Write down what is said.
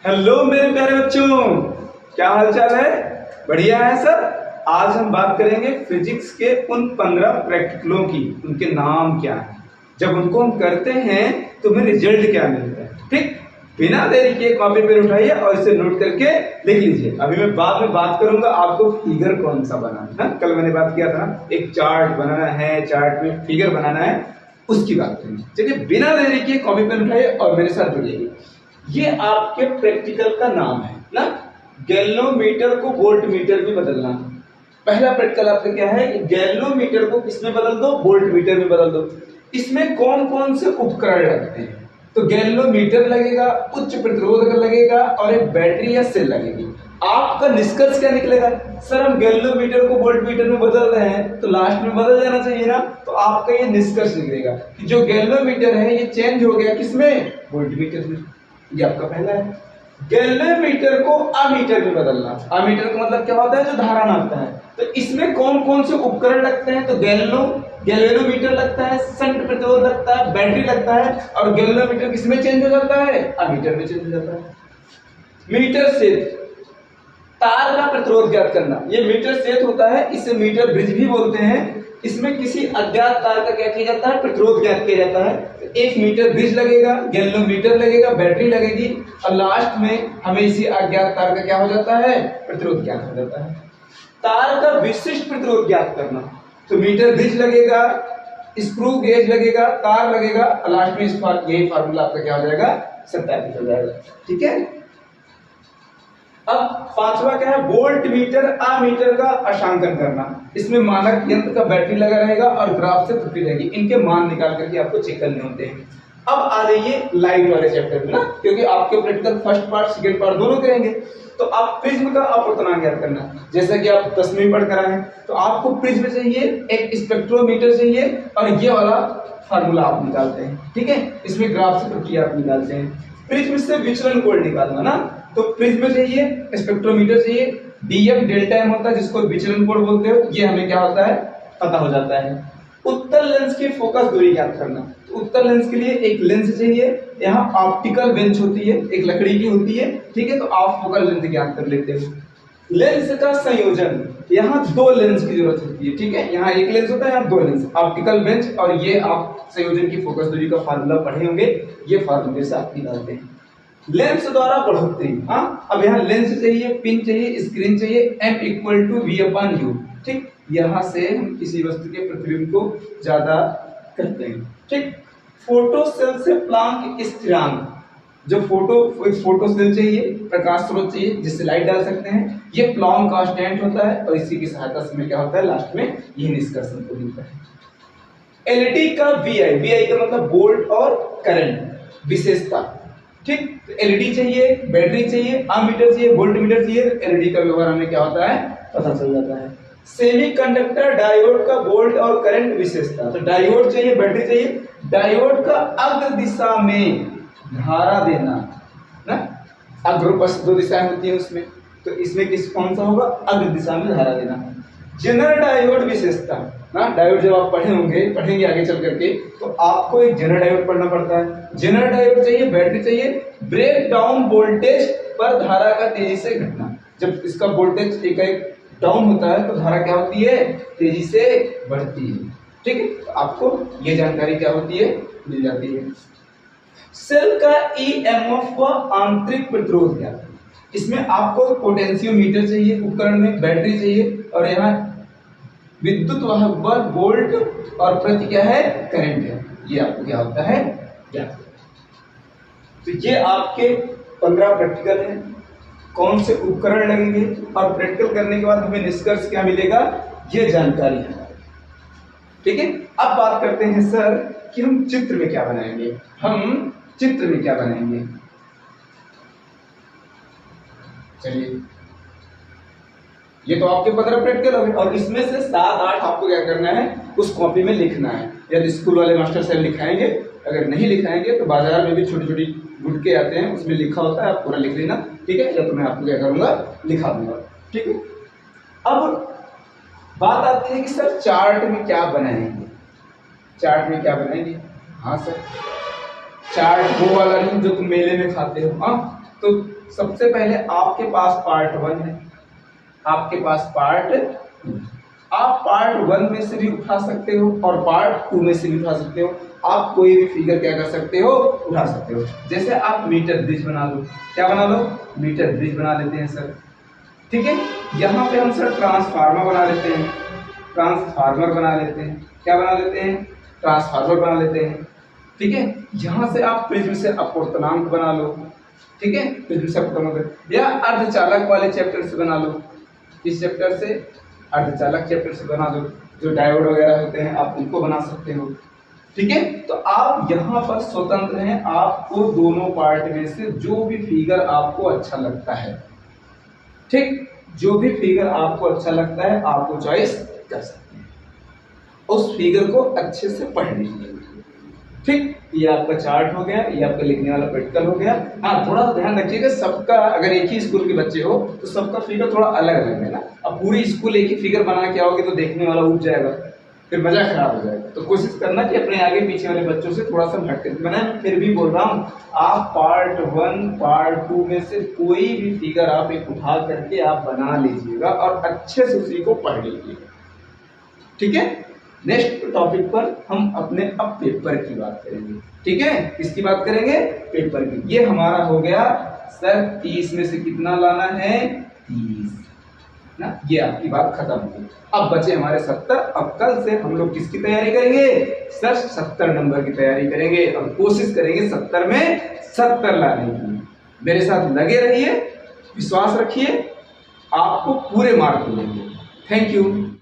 Hello मेरे प्यारे बच्चों, क्या हाल चाल है? बढ़िया है सर। आज हम बात करेंगे फिजिक्स के उन 15 प्रैक्टिकलों की। उनके नाम क्या है, जब उनको हम करते हैं तो हमें रिजल्ट क्या मिलता है। ठीक, बिना देरी के कॉपी पेन उठाइए और इसे नोट करके लिख लीजिए। अभी मैं बाद में बात करूंगा आपको फिगर कौन सा बनाना है। कल मैंने बात किया था ना, एक चार्ट बनाना है, चार्ट में फिगर बनाना है, उसकी बात करेंगे। चलिए बिना देरी के कॉपी पेन उठाइए और मेरे साथ जुड़िए। ये आपके प्रैक्टिकल का नाम है ना, गैल्वेनोमीटर को वोल्ट मीटर में बदलना। पहला प्रैक्टिकल आपका क्या है, गैल्वेनोमीटर को किसमें बदल दो, वोल्ट मीटर में बदल दो। इसमें कौन कौन से उपकरण लगते हैं? तो गैल्वेनोमीटर लगेगा, उच्च प्रतिरोधक लगेगा और एक बैटरी या सेल लगेगी। आपका निष्कर्ष क्या निकलेगा? सर हम गैल्वेनोमीटर को वोल्ट मीटर में बदल रहे हैं तो लास्ट में बदल जाना चाहिए ना। तो आपका ये निष्कर्ष निकलेगा कि जो गैल्वेनोमीटर है ये चेंज हो गया किसमें, वोल्ट मीटर में। ये आपका पहला है। गैल्वेनोमीटर को अमीटर में बदलना। अमीटर का मतलब क्या होता है, जो धारा नापता है। तो इसमें कौन कौन से उपकरण लगते हैं? तो गैल्वेनोमीटर लगता है, शंट प्रतिरोध लगता है, बैटरी लगता है। और गैल्वेनोमीटर किसमें चेंज हो जाता है, अमीटर में चेंज हो जाता है। मीटर सेट, तार का प्रतिरोध ज्ञात करना। ये मीटर सेट होता है, इसे मीटर ब्रिज भी बोलते हैं। इसमें किसी अज्ञात तार का क्या किया जाता है, प्रतिरोध ज्ञात किया जाता है। तो 1 मीटर ब्रिज लगेगा, गैल्वेनोमीटर लगेगा, बैटरी लगेगी और लास्ट में हमें इसी अज्ञात तार का क्या हो जाता है, प्रतिरोध ज्ञात हो जाता है। तार का विशिष्ट प्रतिरोध ज्ञात करना। तो मीटर ब्रिज लगेगा, स्क्रू गेज लगेगा, तार लगेगा और लास्ट में यही फार्मूला आपका क्या हो जाएगा, सत्यापित हो जाएगा। ठीक है। अब पांचवा क्या है, वोल्ट मीटर अमीटर का अंशांकन करना। इसमें मानक यंत्र का बैटरी लगा रहेगा और ग्राफ से त्रुटि रहेगी। इनके मान निकाल करके आपको चेक करने होते हैं। अब आ जाइए लाइट वाले चैप्टर में ना, क्योंकि आपके practical first part second part दोनों करेंगे। तो आप प्रिज्म का अपवर्तनांक ज्ञात करना। जैसा कि आप 10वीं पढ़ कर आए हैं, तो आपको प्रिज्म चाहिए, एक स्पेक्ट्रोमीटर चाहिए और ये वाला फार्मूला आप निकालते हैं। ठीक है, इसमें ग्राफ से त्रुटि आप निकालते हैं। प्रिज्म से विचलन कोण निकालना ना, तो प्रिज्म चाहिए, स्पेक्ट्रोमीटर चाहिए, डीएफ डेल्टा एम होता है जिसको विचलन कोण बोलते हो, ये हमें क्या होता है, पता हो जाता है। उत्तल लेंस की फोकस दूरी ज्ञात करना। तो उत्तल लेंस के लिए एक लेंस चाहिए, यहाँ ऑप्टिकल बेंच होती है, एक लकड़ी की होती है। ठीक है, तो आप फोकल लेंथ ज्ञात कर लेते हो। लेंस का संयोजन, यहाँ 2 लेंस की जरूरत होती है। ठीक है, यहाँ एक लेंस होता है, यहाँ 2 लेंस, ऑप्टिकल बेंच और ये आप संयोजन की फोकस दूरी का फार्मूला पढ़े होंगे, ये फार्मूले से आप निकालते हैं। लेंस द्वारा बढ़ोतरी। हाँ, अब यहाँ लेंस चाहिए, पिन चाहिए, स्क्रीन चाहिए, m = v/u। ठीक, यहाँ से हम किसी वस्तु के प्रतिबिंब को ज्यादा करते हैं। ठीक, फोटो सेल से प्लांक स्थिरांक। जो एक फोटो सेल चाहिए, प्रकाश स्रोत चाहिए जिससे लाइट डाल सकते हैं, ये प्लांक कांस्टेंट होता है और इसी की सहायता से क्या होता है, लास्ट में यह निष्कर्ष हमको मिलता है। एलईडी का VI का मतलब वोल्ट और करंट विशेषता। ठीक, तो एलईडी चाहिए, बैटरी चाहिए, अमीटर चाहिए, वोल्ट मीटर चाहिए। एलईडी का व्यवहार हमें क्या होता है, पता चल जाता है। सेमीकंडक्टर डायोड का वोल्ट और करंट विशेषता। तो डायोड चाहिए, बैटरी चाहिए। डायोड का अग्र दिशा में धारा देना ना, अग्र-पश्च 2 दिशाएं होती हैं उसमें, तो इसमें कौन सा होगा, अग्र दिशा में धारा देना। जेनर डायोड विशेषता ना, डायोड जब आप पढ़ेंगे आगे चल करके, तो आपको एक जेनर डायोड पढ़ना पड़ता है। जेनर डायोड चाहिए, बैटरी चाहिए। ब्रेक डाउन वोल्टेज पर धारा का तेजी से घटना। जब इसका वोल्टेज एक डाउन होता है तो धारा क्या होती है, तेजी से बढ़ती है। ठीक है, तो आपको ये जानकारी क्या होती है, मिल जाती है। सेल का ईएमएफ व आंतरिक प्रतिरोध क्या है? इसमें आपको पोटेंशियोमीटर चाहिए, उपकरण में बैटरी चाहिए और यहाँ विद्युत वाहक बल वोल्ट और प्रति क्या है, करंट है। ये आपको क्या होता है, ज्ञात। तो ये आपके 15 प्रैक्टिकल हैं। कौन से उपकरण लगेंगे और प्रैक्टिकल करने के बाद हमें निष्कर्ष क्या मिलेगा, ये जानकारी है। ठीक है, अब बात करते हैं सर कि हम चित्र में क्या बनाएंगे। हम चित्र में क्या बनाएंगे, चलिए ये तो आपके 15 प्रैक्टिकल हो गए और इसमें से 7-8 आपको क्या करना है, उस कॉपी में लिखना है। यदि स्कूल वाले मास्टर साहब लिखाएंगे, अगर नहीं लिखाएंगे तो बाजार में भी छोटी छोटी गुटके आते हैं, उसमें लिखा होता है, आप पूरा लिख लेना। ठीक है, या तो मैं आपको क्या करूंगा, लिखा दूंगा। ठीक है, अब बात आती है कि सर चार्ट में क्या बनाएंगे। चार्ट में क्या बनाएंगे, हाँ सर, चार्ट वो वाला नहीं जो तुम मेले में खाते हो। हाँ, तो सबसे पहले आपके पास पार्ट 1 है, आपके पास पार्ट 2। आप पार्ट 1 में से भी उठा सकते हो और पार्ट 2 में से भी उठा सकते हो। आप कोई भी फिगर क्या कर सकते हो, उठा सकते हो। जैसे आप मीटर ब्रिज बना लो, क्या बना लो, मीटर ब्रिज बना लेते हैं सर, ठीक है। यहाँ पे हम सर ट्रांसफार्मर बना लेते हैं, ट्रांसफार्मर बना लेते हैं, क्या बना लेते हैं, ट्रांसफार्मर बना लेते हैं, ठीक है। यहाँ से आप प्रिज्म से अपवर्तनांक बना लो, ठीक है, प्रिज्म से अपवर्तनांक, या अर्धचालक वाले चैप्टर से बना लो। इस चैप्टर से, अर्धचालक चैप्टर से बना दो, जो डायोड वगैरह होते हैं आप उनको बना सकते हो, ठीक है। तो आप यहाँ पर स्वतंत्र हैं, आपको दोनों पार्ट में से जो भी फिगर आपको अच्छा लगता है, ठीक, जो भी फिगर आपको अच्छा लगता है आपको चॉइस कर सकते हैं, उस फिगर को अच्छे से पढ़ लीजिए, ठीक। ये आपका चार्ट हो गया, ये आपका लिखने वाला प्रैक्टिकल हो गया। हाँ, थोड़ा सा ध्यान रखिएगा, सबका अगर एक ही स्कूल के बच्चे हो तो सबका फिगर थोड़ा अलग अलग है ना। अब पूरी स्कूल एक ही फिगर बना के आओगे तो देखने वाला उठ जाएगा, फिर मजा खराब हो जाएगा। तो कोशिश करना कि अपने आगे पीछे वाले बच्चों से थोड़ा सा हट कर, मैं फिर भी बोल रहा हूँ, आप पार्ट 1 पार्ट 2 में से कोई भी फिगर आप एक उठा करके आप बना लीजिएगा और अच्छे से उसी को पढ़ लीजिएगा, ठीक है। नेक्स्ट टॉपिक पर हम अपने अब पेपर की बात करेंगे, ठीक है। किसकी बात करेंगे, पेपर की। ये हमारा हो गया सर 30 में से कितना लाना है, 30 ना, ये आपकी बात खत्म हो गई। अब बचे हमारे 70। अब कल से हम लोग किसकी तैयारी करेंगे सर, 70 नंबर की तैयारी करेंगे और कोशिश करेंगे 70 में 70 लाने की। मेरे साथ लगे रहिए, विश्वास रखिए, आपको पूरे मार्क मिलेंगे। Thank you.